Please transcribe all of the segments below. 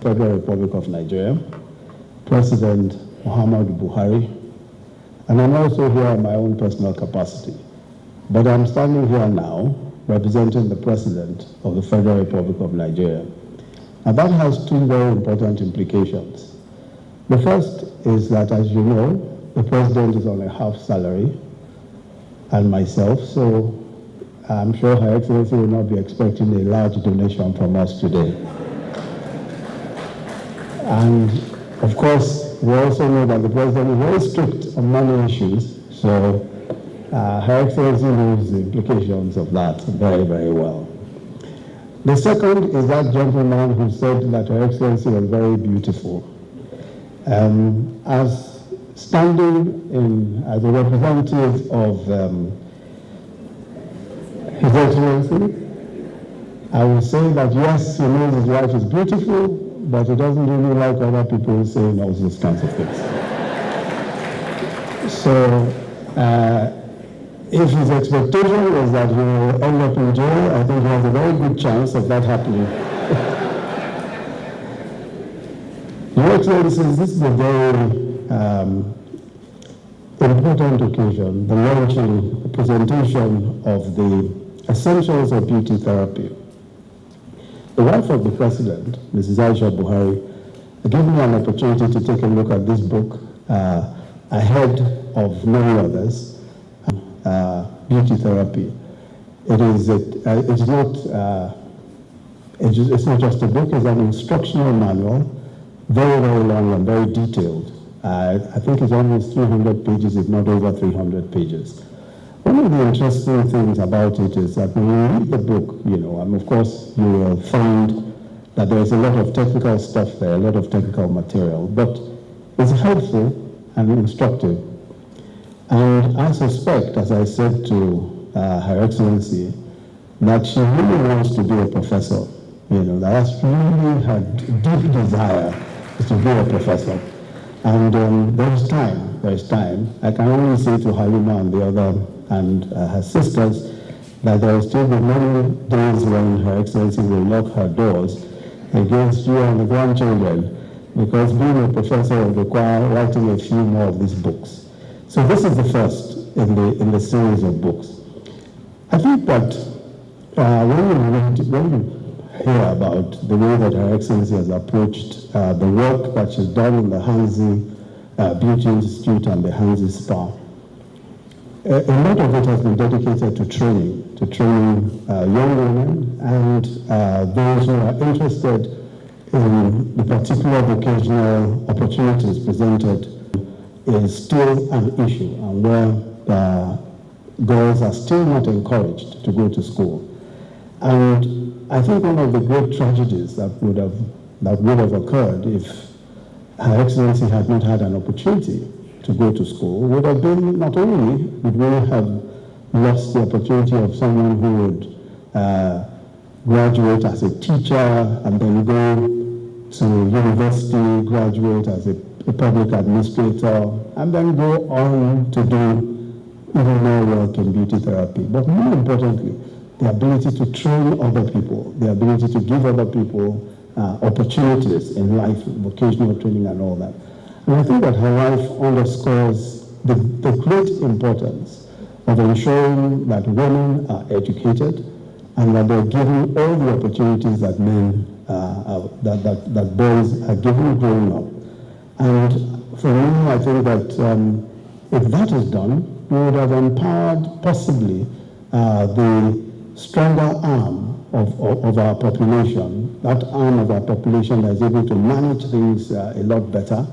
Federal Republic of Nigeria, President Muhammadu Buhari, and I'm also here in my own personal capacity. But I'm standing here now representing the President of the Federal Republic of Nigeria. Now that has two very important implications. The first is that, as you know, the President is on a half salary, and myself, so I'm sure Her Excellency will not be expecting a large donation from us today. And of course, we also know that the President is very strict on money issues, so Her Excellency knows the implications of that very, very well. The second is that gentleman who said that Her Excellency was very beautiful. As standing in as a representative of His Excellency, I will say that yes, he knows his wife is beautiful, but he doesn't really like other people saying all these kinds of things. So, if his expectation was that he will end up in jail, I think he has a very good chance of that happening. Your Excellencies, this is a very important occasion, the launching, the presentation of the essentials of beauty therapy. The wife of the President, Mrs. Aisha Buhari, gave me an opportunity to take a look at this book ahead of many others, beauty therapy. It's not just a book, it's an instructional manual, very, very long and very detailed. I think it's almost 300 pages, if not over 300 pages. One of the interesting things about it is that when you read the book, and of course you will find that there's a lot of technical stuff there, a lot of technical material, but it's helpful and instructive. And I suspect, as I said to Her Excellency, that she really wants to be a professor. That's really her deep desire is to be a professor. And there's time. I can only say to Halima and the other and her sisters that there will still be many days when Her Excellency will lock her doors against you and the grandchildren, because being a professor will require writing a few more of these books. So this is the first in the series of books. I think that when you hear about the way that Her Excellency has approached the work that she's done in the Hansi Beauty Institute and the Hansi Spa, a lot of it has been dedicated to training young women and those who are interested in the particular vocational opportunities presented is still an issue, and where girls are still not encouraged to go to school. And I think one of the great tragedies that would have occurred if Her Excellency had not had an opportunity to go to school would have been, not only would we have lost the opportunity of someone who would graduate as a teacher and then go to university, graduate as a public administrator, and then go on to do even more work in beauty therapy. But more importantly, the ability to train other people, the ability to give other people opportunities in life, vocational training and all that. And I think that her life underscores the great importance of ensuring that women are educated and that they're given all the opportunities that that boys are given growing up. And for me, I think that if that is done, we would have empowered possibly the stronger arm of our population, that arm of our population that is able to manage things a lot better,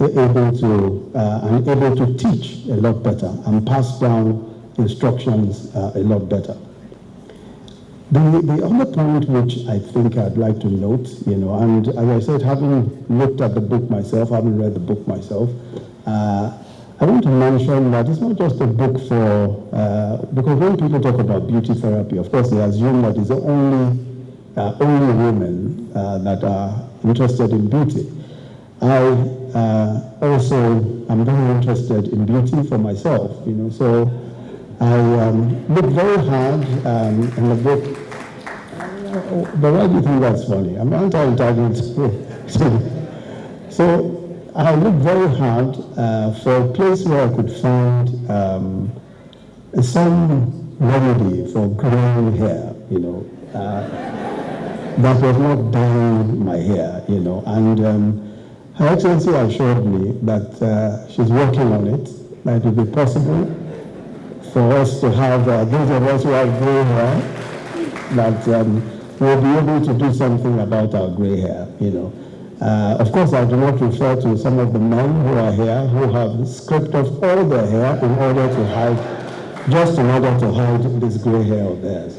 able to teach a lot better and pass down instructions a lot better. The other point which I think I'd like to note, and as I said, having looked at the book myself, having read the book myself, I want to mention that it's not just a book for, because when people talk about beauty therapy, of course they assume that it's only women that are interested in beauty. I also am very interested in beauty for myself, so I looked very hard in the book. But why do you think that's funny? I'm not entitled So I looked very hard for a place where I could find some remedy for growing hair, that was not dyeing my hair, And Her Excellency assured me that she's working on it, that it will be possible for us to have, those of us who have gray hair, that we'll be able to do something about our gray hair, Of course, I do not refer to some of the men who are here who have scraped off all their hair in order to hide, just in order to hide this gray hair of theirs.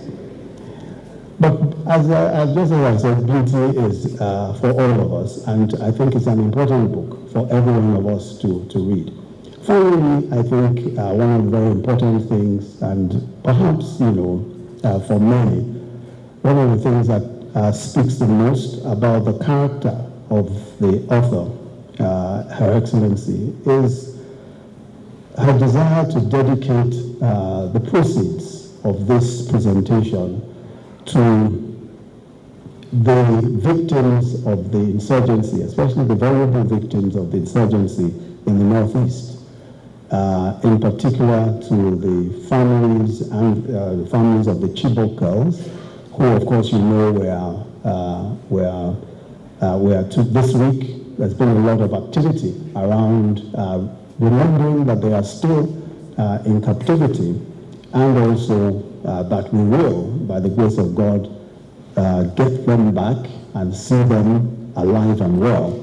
But just as I said, beauty is for all of us, and I think it's an important book for every one of us to read. Finally, I think one of the very important things, and perhaps, for many, one of the things that speaks the most about the character of the author, Her Excellency, is her desire to dedicate the proceeds of this presentation to the victims of the insurgency, especially the vulnerable victims of the insurgency in the Northeast, in particular to the families and the families of the Chibok girls, who, of course, this week there's been a lot of activity around remembering that they are still in captivity, and also that we will, by the grace of God, get them back and see them alive and well.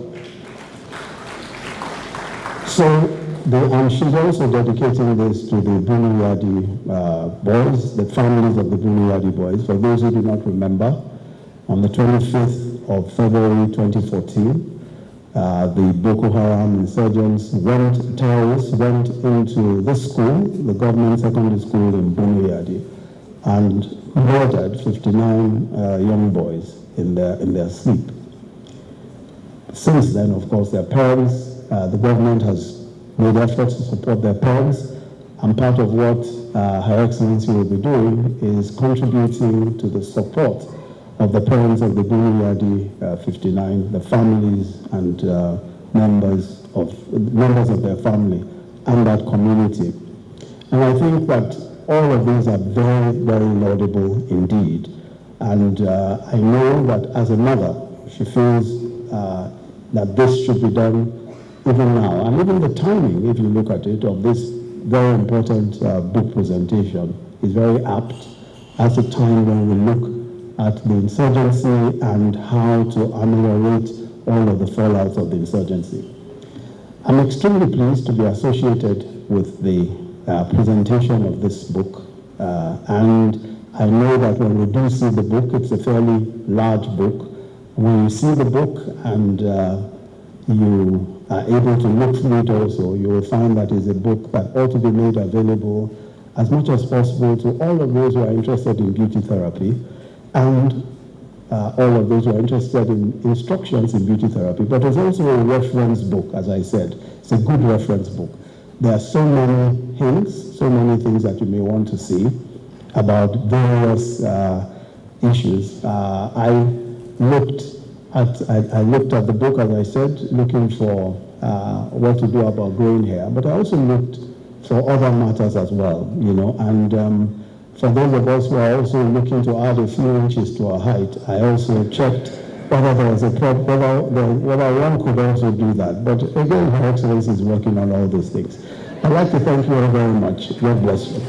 And she's also dedicating this to the Buniyadi boys, the families of the Buniyadi boys. For those who do not remember, on the 25th of February 2014, the Boko Haram terrorists went into this school, the government secondary school in Buniyadi, and murdered 59 young boys in their sleep. Since then, of course, their parents, the government has made efforts to support their parents, and part of what Her Excellency will be doing is contributing to the support of the parents of the Buniyadi 59, the families and members of their family and that community. And I think that all of these are very, very laudable indeed. And I know that as a mother, she feels that this should be done even now. And even the timing, if you look at it, of this very important book presentation is very apt at a time when we look at the insurgency and how to ameliorate all of the fallouts of the insurgency. I'm extremely pleased to be associated with the presentation of this book, and I know that when we do see the book, it's a fairly large book. When you see the book and you are able to look through it also, you will find that it's a book that ought to be made available as much as possible to all of those who are interested in beauty therapy, and all of those who are interested in instructions in beauty therapy. But it's also a reference book, as I said. It's a good reference book. There are so many hints, so many things that you may want to see about various issues. I looked at the book, as I said, looking for what to do about growing hair, but I also looked for other matters as well, and for those of us who are also looking to add a few inches to our height, I also checked whether there was a problem, whether one could also do that. But again, Her Excellency is working on all these things. I'd like to thank you all very much. God bless you.